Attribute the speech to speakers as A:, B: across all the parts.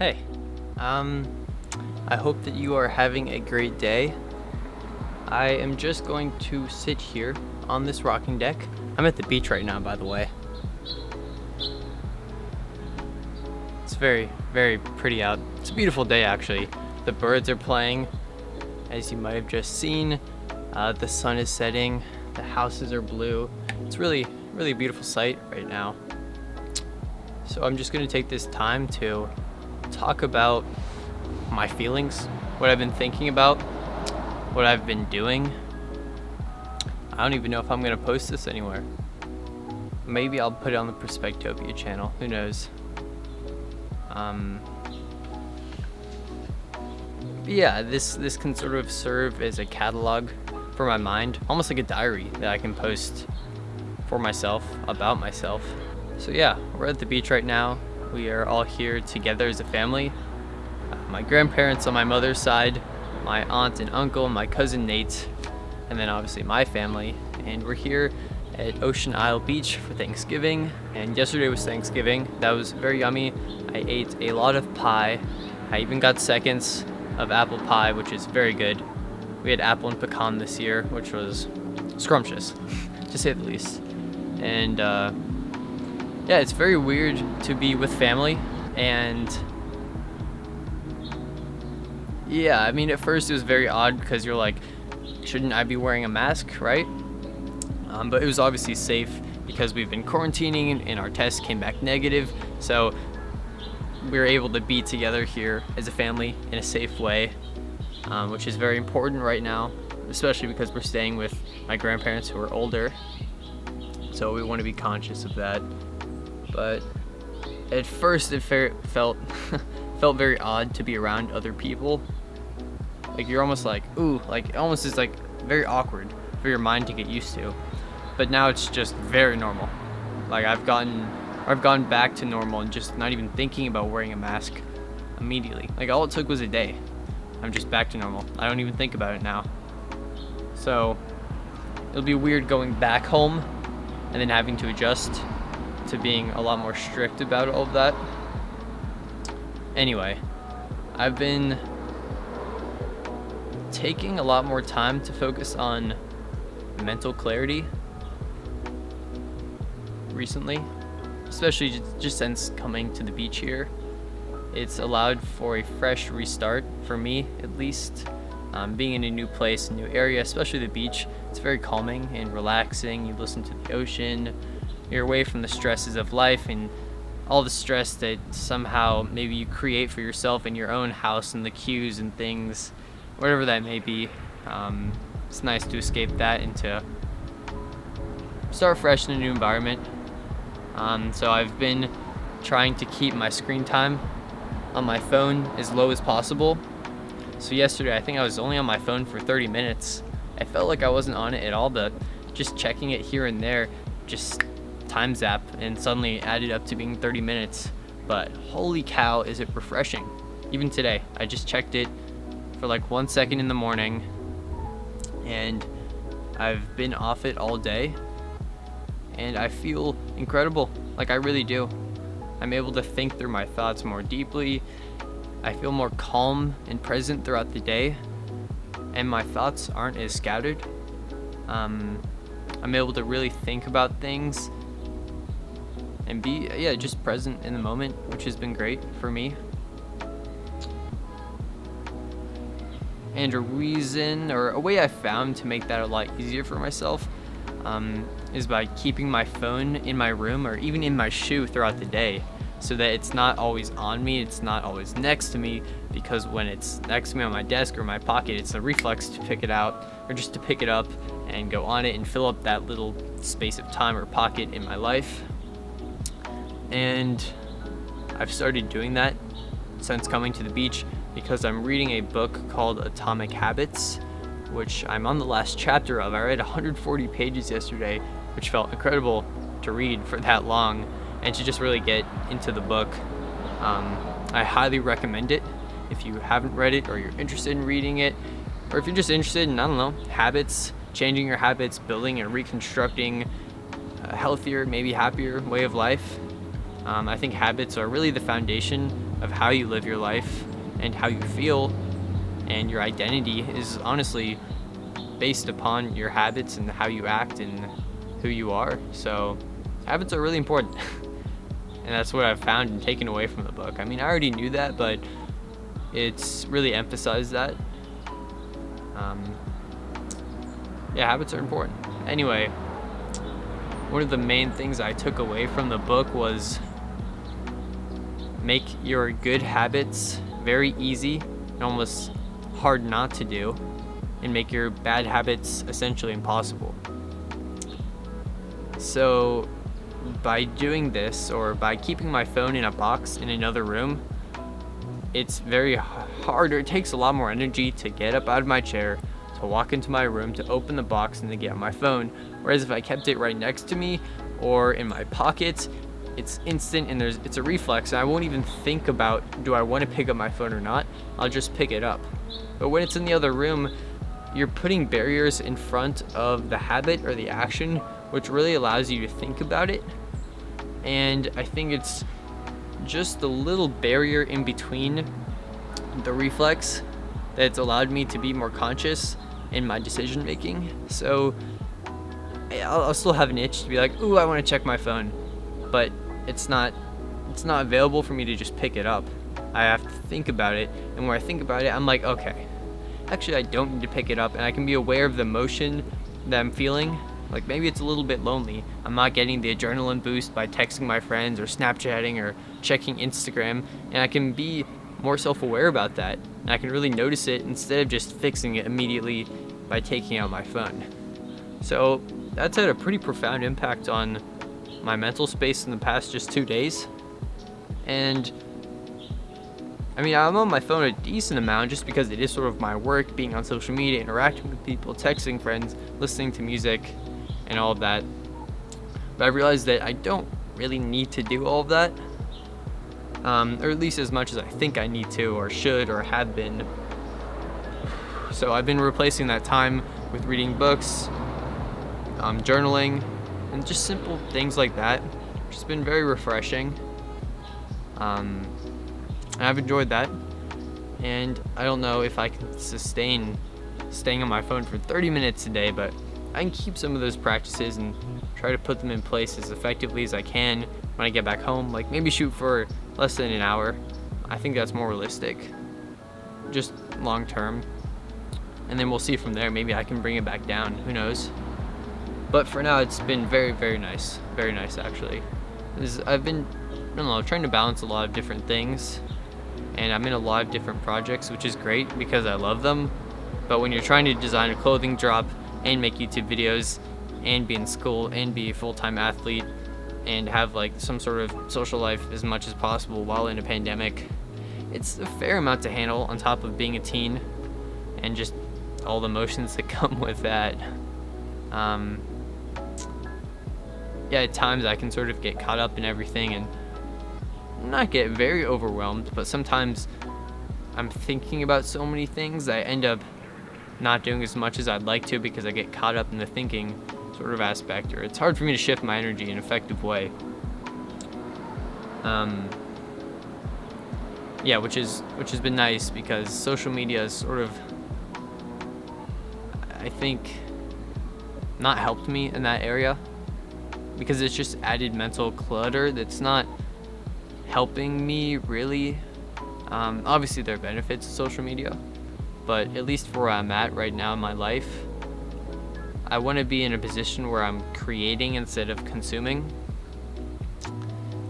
A: Hey, I hope that you are having a great day. I am just going to sit here on this rocking deck. I'm at the beach right now, by the way. It's very, very pretty out. It's a beautiful day, actually. The birds are playing, as you might have just seen. The sun is setting. The houses are blue. It's really, really a beautiful sight right now. So I'm just going to take this time to talk about my feelings, what I've been thinking about, what I've been doing. I don't even know if I'm going to post this anywhere. Maybe I'll put it on the Perspectopia channel. Who knows? But yeah, this can sort of serve as a catalog for my mind, almost like a diary that I can post for myself, about myself. So yeah, we're at the beach right now. We are all here together as a family. My grandparents on my mother's side, my aunt and uncle, my cousin Nate, and then obviously my family. And we're here at Ocean Isle Beach for Thanksgiving. And yesterday was Thanksgiving. That was very yummy. I ate a lot of pie. I even got seconds of apple pie, which is very good. We had apple and pecan this year, which was scrumptious, to say the least. And yeah, it's very weird to be with family, and yeah, I mean, at first it was very odd because you're like, shouldn't I be wearing a mask, right? But it was obviously safe because we've been quarantining and our test came back negative, so we were able to be together here as a family in a safe way, which is very important right now, especially because we're staying with my grandparents who are older, so we want to be conscious of that. But at first it felt felt very odd to be around other people. Like you're almost like, ooh, like it almost is like very awkward for your mind to get used to. But now it's just very normal. Like I've gone back to normal and just not even thinking about wearing a mask immediately. Like all it took was a day. I'm just back to normal. I don't even think about it now. So it'll be weird going back home and then having to adjust to being a lot more strict about all of that. Anyway, I've been taking a lot more time to focus on mental clarity recently, especially just since coming to the beach here. It's allowed for a fresh restart for me, at least. Being in a new place, a new area, especially the beach, it's very calming and relaxing. You listen to the ocean. You're away from the stresses of life and all the stress that somehow maybe you create for yourself in your own house and the cues and things, whatever that may be. It's nice to escape that and to start fresh in a new environment. So I've been trying to keep my screen time on my phone as low as possible. So yesterday, I think I was only on my phone for 30 minutes. I felt like I wasn't on it at all, but just checking it here and there, just time zap, and suddenly it added up to being 30 minutes. But holy cow, is it refreshing. Even today, I just checked it for like 1 second in the morning, and I've been off it all day, and I feel incredible. Like I really do. I'm able to think through my thoughts more deeply. I feel more calm and present throughout the day, and my thoughts aren't as scattered. I'm able to really think about things and be, just present in the moment, which has been great for me. And a reason, or a way I found to make that a lot easier for myself, is by keeping my phone in my room or even in my shoe throughout the day, so that it's not always on me, it's not always next to me, because when it's next to me on my desk or my pocket, it's a reflex to pick it out, or just to pick it up and go on it and fill up that little space of time or pocket in my life. And I've started doing that since coming to the beach because I'm reading a book called Atomic Habits, which I'm on the last chapter of. I read 140 pages yesterday, which felt incredible to read for that long and to just really get into the book. I highly recommend it if you haven't read it or you're interested in reading it, or if you're just interested in, habits, changing your habits, building and reconstructing a healthier, maybe happier way of life. I think habits are really the foundation of how you live your life and how you feel, and your identity is honestly based upon your habits and how you act and who you are. So habits are really important. And that's what I've found and taken away from the book. I mean, I already knew that, but it's really emphasized that. Yeah, habits are important. Anyway, one of the main things I took away from the book was make your good habits very easy and almost hard not to do, and make your bad habits essentially impossible. So by doing this, or by keeping my phone in a box in another room, it's very hard, or it takes a lot more energy to get up out of my chair, to walk into my room, to open the box, and to get on my phone. Whereas if I kept it right next to me or in my pocket, it's instant, and it's a reflex, and I won't even think about, do I want to pick up my phone or not? I'll just pick it up. But when it's in the other room, you're putting barriers in front of the habit or the action, which really allows you to think about it. And I think it's just a little barrier in between the reflex that's allowed me to be more conscious in my decision making. So I'll still have an itch to be like, ooh, I want to check my phone, but it's not available for me to just pick it up. I have to think about it, and when I think about it, I'm like, okay, actually I don't need to pick it up, and I can be aware of the emotion that I'm feeling. Like, maybe it's a little bit lonely. I'm not getting the adrenaline boost by texting my friends or Snapchatting or checking Instagram, and I can be more self-aware about that, and I can really notice it instead of just fixing it immediately by taking out my phone. So that's had a pretty profound impact on my mental space in the past just 2 days. And I mean, I'm on my phone a decent amount just because it is sort of my work, being on social media, interacting with people, texting friends, listening to music, and all of that. But I realized that I don't really need to do all of that, or at least as much as I think I need to, or should, or have been. So I've been replacing that time with reading books, journaling, and just simple things like that, which has been very refreshing. And I've enjoyed that, and I don't know if I can sustain staying on my phone for 30 minutes a day, but I can keep some of those practices and try to put them in place as effectively as I can when I get back home. Like, maybe shoot for less than an hour. I think that's more realistic, just long term, and then we'll see from there. Maybe I can bring it back down, who knows. But for now, it's been very, very nice actually. I've been, I don't know, trying to balance a lot of different things, and I'm in a lot of different projects, which is great because I love them. But when you're trying to design a clothing drop and make YouTube videos and be in school and be a full-time athlete and have like some sort of social life as much as possible while in a pandemic, it's a fair amount to handle, on top of being a teen and just all the emotions that come with that. Yeah, at times I can sort of get caught up in everything and not get very overwhelmed, but sometimes I'm thinking about so many things I end up not doing as much as I'd like to because I get caught up in the thinking sort of aspect, or it's hard for me to shift my energy in an effective way. Yeah, which has been nice, because social media is sort of, I think, not helped me in that area, because it's just added mental clutter that's not helping me really. Obviously there are benefits to social media, but at least for where I'm at right now in my life, I want to be in a position where I'm creating instead of consuming,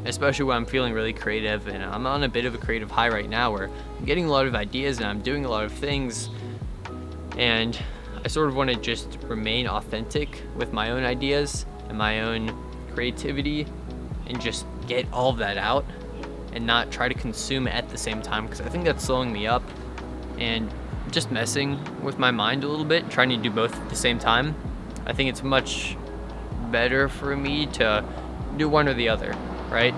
A: especially when I'm feeling really creative, and I'm on a bit of a creative high right now where I'm getting a lot of ideas and I'm doing a lot of things, and I sort of want to just remain authentic with my own ideas and my own creativity and just get all of that out and not try to consume it at the same time, because I think that's slowing me up and just messing with my mind a little bit, trying to do both at the same time. I think it's much better for me to do one or the other, right?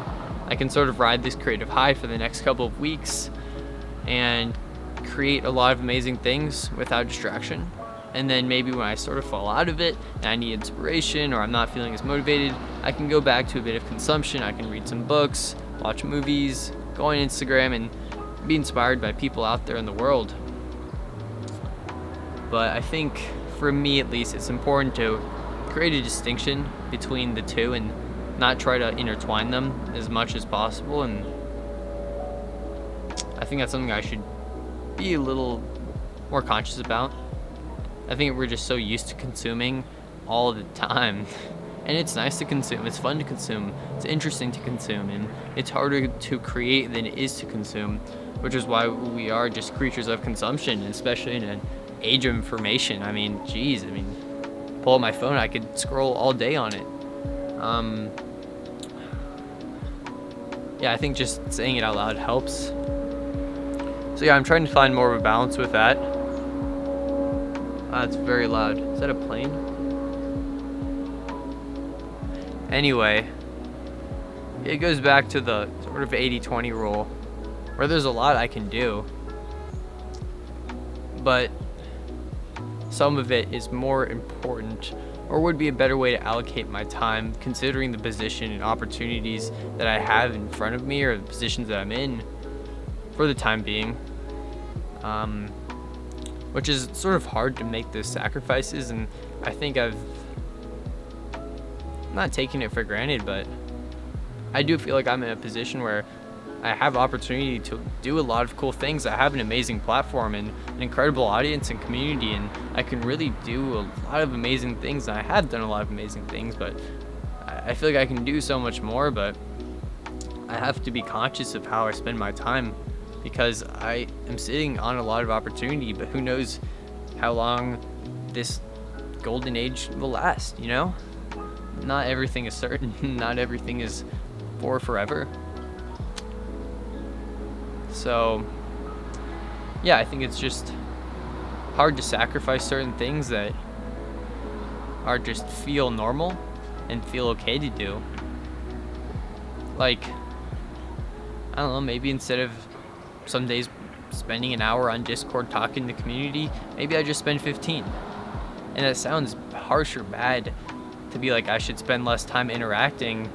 A: I can sort of ride this creative high for the next couple of weeks and create a lot of amazing things without distraction. And then maybe when I sort of fall out of it and I need inspiration, or I'm not feeling as motivated, I can go back to a bit of consumption. I can read some books, watch movies, go on Instagram and be inspired by people out there in the world. But I think, for me at least, it's important to create a distinction between the two and not try to intertwine them as much as possible. And I think that's something I should be a little more conscious about. I think we're just so used to consuming all the time. And it's nice to consume, it's fun to consume, it's interesting to consume, and it's harder to create than it is to consume, which is why we are just creatures of consumption, especially in an age of information. I mean, geez, pull up my phone, I could scroll all day on it. Yeah, I think just saying it out loud helps. So yeah, I'm trying to find more of a balance with that. It's very loud. Is that a plane? Anyway, it goes back to the sort of 80-20 rule, where there's a lot I can do, but some of it is more important, or would be a better way to allocate my time, considering the position and opportunities that I have in front of me, or the positions that I'm in for the time being, which is sort of hard to make those sacrifices. And I think I've not taking it for granted, but I do feel like I'm in a position where I have opportunity to do a lot of cool things. I have an amazing platform and an incredible audience and community, and I can really do a lot of amazing things. And I have done a lot of amazing things, but I feel like I can do so much more. But I have to be conscious of how I spend my time, because I am sitting on a lot of opportunity, but who knows how long this golden age will last, you know? Not everything is certain. Not everything is for forever. So yeah, I think it's just hard to sacrifice certain things that are just feel normal and feel okay to do. Like, I don't know, maybe instead of some days spending an hour on Discord talking to the community, maybe I just spend 15. And that sounds harsh or bad, to be like I should spend less time interacting,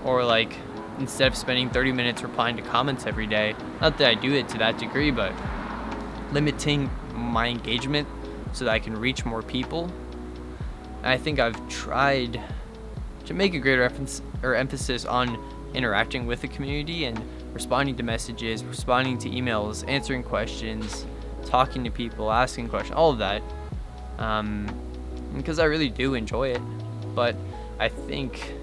A: or like instead of spending 30 minutes replying to comments every day. Not that I do it to that degree, but limiting my engagement so that I can reach more people. And I think I've tried to make a greater emphasis on interacting with the community and responding to messages, responding to emails, answering questions, talking to people, asking questions, all of that, because I really do enjoy it. But I think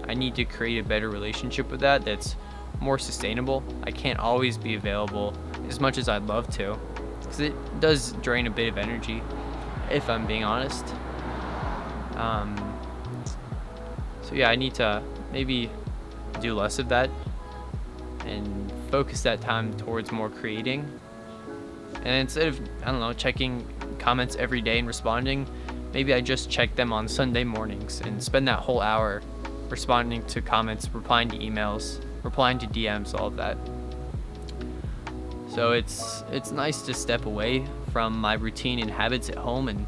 A: I need to create a better relationship with that that's more sustainable. I can't always be available as much as I'd love to, because it does drain a bit of energy, if I'm being honest. So yeah, I need to maybe do less of that and focus that time towards more creating. And instead of, I don't know, checking comments every day and responding, maybe I just check them on Sunday mornings and spend that whole hour responding to comments, replying to emails, replying to DMs, all of that. So it's nice to step away from my routine and habits at home and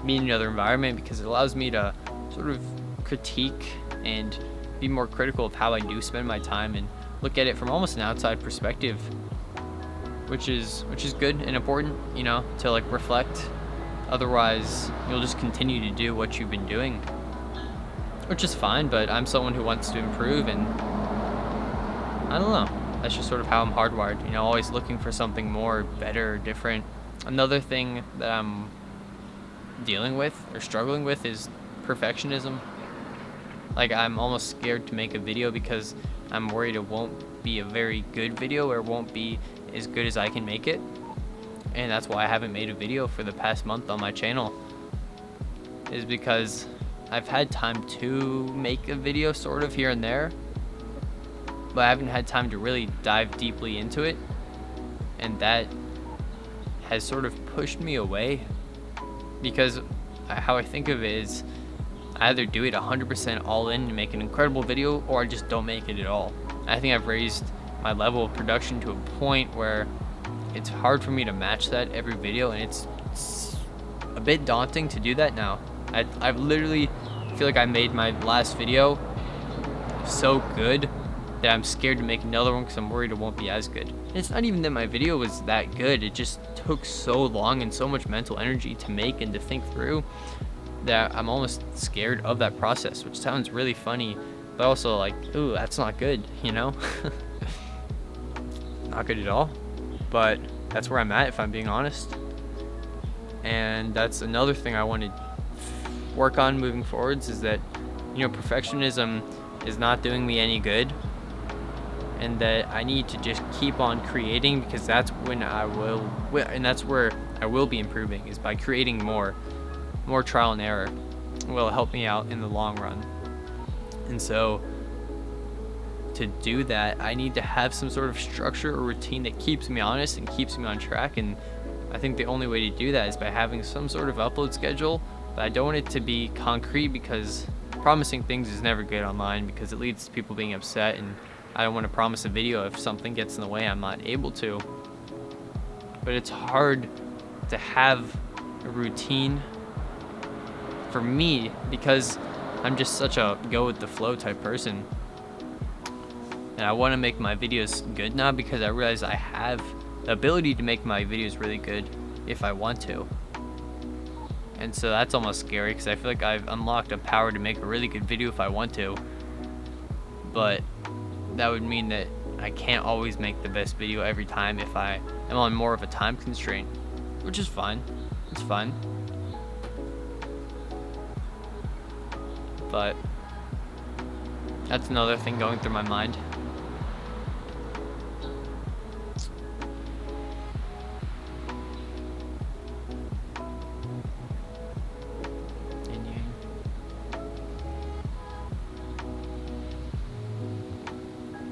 A: be in another environment, because it allows me to sort of critique and be more critical of how I do spend my time and look at it from almost an outside perspective, which is good and important, you know, to like reflect. Otherwise, you'll just continue to do what you've been doing, which is fine, but I'm someone who wants to improve, and I don't know. That's just sort of how I'm hardwired, you know, always looking for something more, better, different. Another thing that I'm dealing with or struggling with is perfectionism. Like, I'm almost scared to make a video because I'm worried it won't be a very good video, or won't be as good as I can make it. And that's why I haven't made a video for the past month on my channel, is because I've had time to make a video sort of here and there, but I haven't had time to really dive deeply into it, and that has sort of pushed me away, because how I think of it is I either do it 100% all in and make an incredible video, or I just don't make it at all. I think I've raised my level of production to a point where it's hard for me to match that every video, and it's a bit daunting to do that now. I literally feel like I made my last video so good that I'm scared to make another one because I'm worried it won't be as good. And it's not even that my video was that good, it just took so long and so much mental energy to make and to think through that I'm almost scared of that process, which sounds really funny, but also like, ooh, that's not good, you know? Not good at all. But that's where I'm at, if I'm being honest. And that's another thing I want to work on moving forwards, is that, you know, perfectionism is not doing me any good, and that I need to just keep on creating, because that's when I will, and that's where I will be improving, is by creating more trial and error will help me out in the long run. And so to do that, I need to have some sort of structure or routine that keeps me honest and keeps me on track. And I think the only way to do that is by having some sort of upload schedule, but I don't want it to be concrete, because promising things is never good online, because it leads to people being upset, and I don't want to promise a video if something gets in the way I'm not able to. But it's hard to have a routine for me, because I'm just such a go with the flow type person, and I want to make my videos good now, because I realize I have the ability to make my videos really good if I want to. And so that's almost scary, because I feel like I've unlocked a power to make a really good video if I want to, but that would mean that I can't always make the best video every time if I am on more of a time constraint, which is fine. It's fine. But that's another thing going through my mind.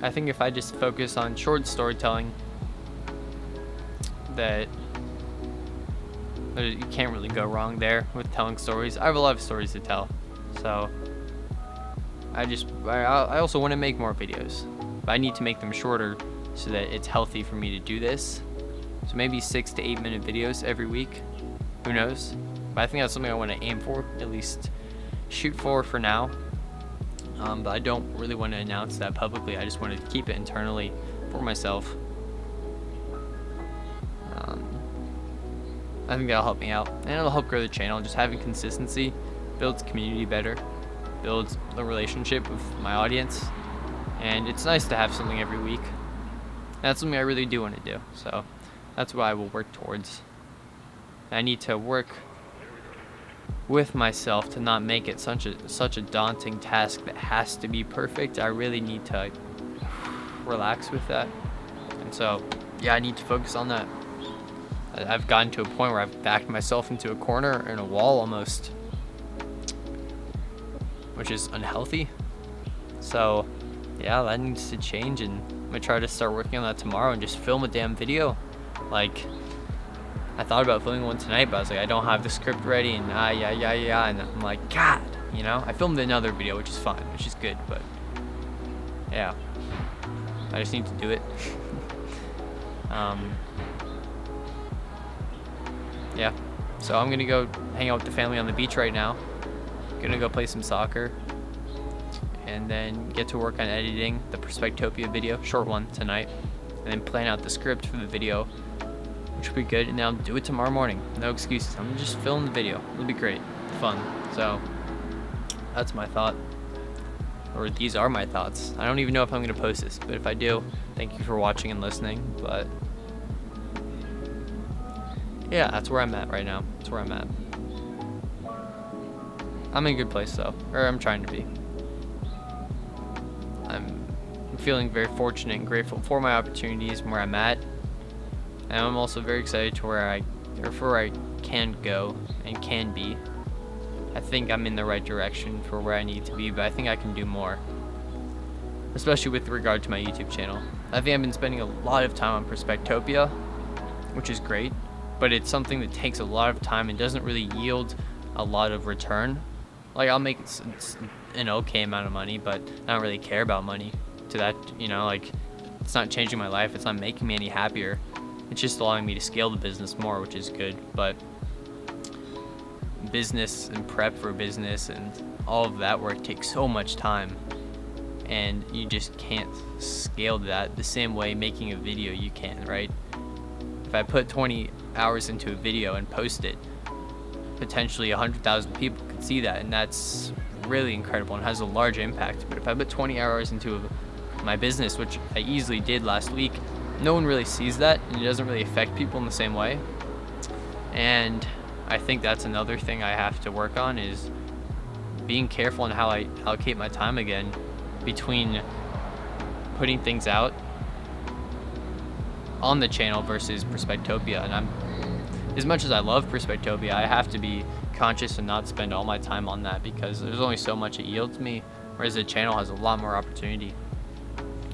A: I think if I just focus on short storytelling, that you can't really go wrong there with telling stories. I have a lot of stories to tell, so I also want to make more videos, but I need to make them shorter so that it's healthy for me to do this. So maybe 6 to 8 minute videos every week, who knows? But I think that's something I want to aim for, at least shoot for now. But I don't really want to announce that publicly. I just want to keep it internally for myself. I think that'll help me out, and it'll help grow the channel. Just having consistency builds community better, builds a relationship with my audience, and it's nice to have something every week. That's something I really do want to do, so that's what I will work towards. I need to work with myself to not make it such a daunting task that has to be perfect. I really need to relax with that, and so yeah, I need to focus on that. I've gotten to a point where I've backed myself into a corner and a wall almost, which is unhealthy. So yeah, that needs to change, and I'm gonna try to start working on that tomorrow and just film a damn video. Like, I thought about filming one tonight, but I was like, I don't have the script ready, and and I'm like, God, you know, I filmed another video, which is fine, which is good, but yeah, I just need to do it. Yeah, so I'm gonna go hang out with the family on the beach right now. Gonna go play some soccer, and then get to work on editing the Perspectopia video, short one, tonight, and then plan out the script for the video, which will be good, and then I'll do it tomorrow morning. No excuses. I'm gonna just film the video. It'll be great, fun. So that's my thought, or these are my thoughts. I don't even know if I'm gonna post this, but if I do, thank you for watching and listening. But yeah, that's where I'm at right now. That's where I'm at. I'm in a good place though, or I'm trying to be. I'm feeling very fortunate and grateful for my opportunities and where I'm at. And I'm also very excited to where I can go and can be. I think I'm in the right direction for where I need to be, but I think I can do more, especially with regard to my YouTube channel. I think I've been spending a lot of time on Perspectopia, which is great, but it's something that takes a lot of time and doesn't really yield a lot of return. Like, I'll make an okay amount of money, but I don't really care about money to that, you know, like, it's not changing my life, it's not making me any happier. It's just allowing me to scale the business more, which is good. But business and prep for business and all of that work takes so much time, and you just can't scale that the same way making a video you can, right? If I put 20 hours into a video and post it, potentially 100,000 people could see that, and that's really incredible and has a large impact. But if I put 20 hours into my business, which I easily did last week, no one really sees that, and it doesn't really affect people in the same way. And I think that's another thing I have to work on, is being careful on how I allocate my time again between putting things out on the channel versus Perspectopia. And as much as I love Perspectopia, I have to be conscious and not spend all my time on that, because there's only so much it yields me, whereas the channel has a lot more opportunity,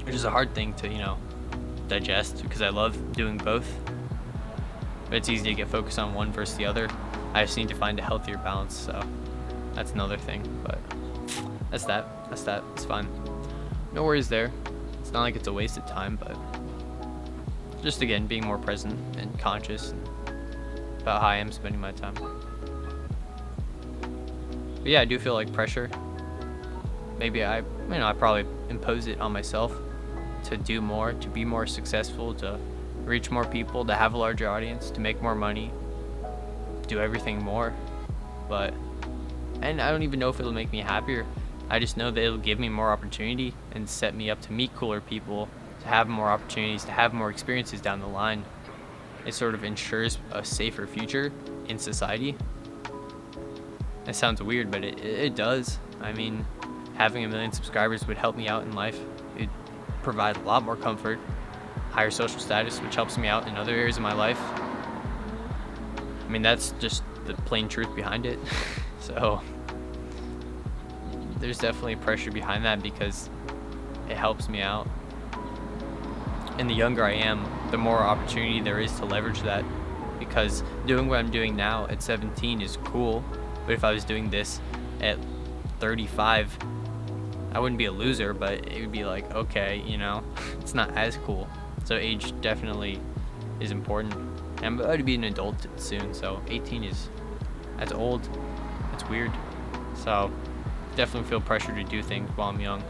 A: which is a hard thing to, digest, because I love doing both. But it's easy to get focused on one versus the other. I just need to find a healthier balance, so that's another thing. But that's that. It's fine. No worries there. It's not like it's a wasted time, but just again being more present and conscious about how I am spending my time. But yeah, I do feel like pressure. Maybe I probably impose it on myself to do more, to be more successful, to reach more people, to have a larger audience, to make more money, do everything more. And I don't even know if it'll make me happier. I just know that it'll give me more opportunity and set me up to meet cooler people, to have more opportunities, to have more experiences down the line. It sort of ensures a safer future in society. That sounds weird, but it does. I mean, having 1 million subscribers would help me out in life. It'd provide a lot more comfort, higher social status, which helps me out in other areas of my life. I mean, that's just the plain truth behind it. So there's definitely pressure behind that, because it helps me out. And the younger I am, the more opportunity there is to leverage that, because doing what I'm doing now at 17 is cool, but if I was doing this at 35, I wouldn't be a loser, but it would be like, okay, it's not as cool. So age definitely is important. And I'm about to be an adult soon, so 18 that's old. It's weird. So definitely feel pressure to do things while I'm young.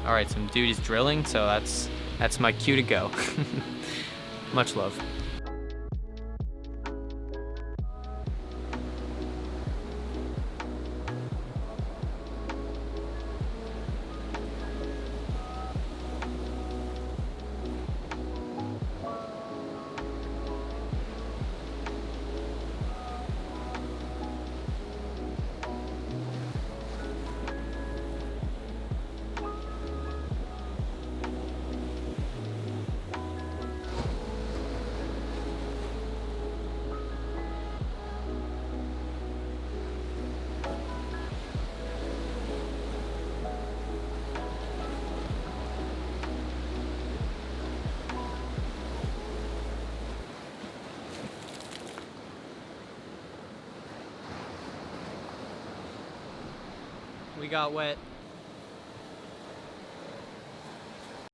A: Alright, some dude is drilling, so that's my cue to go. Much love. We got wet.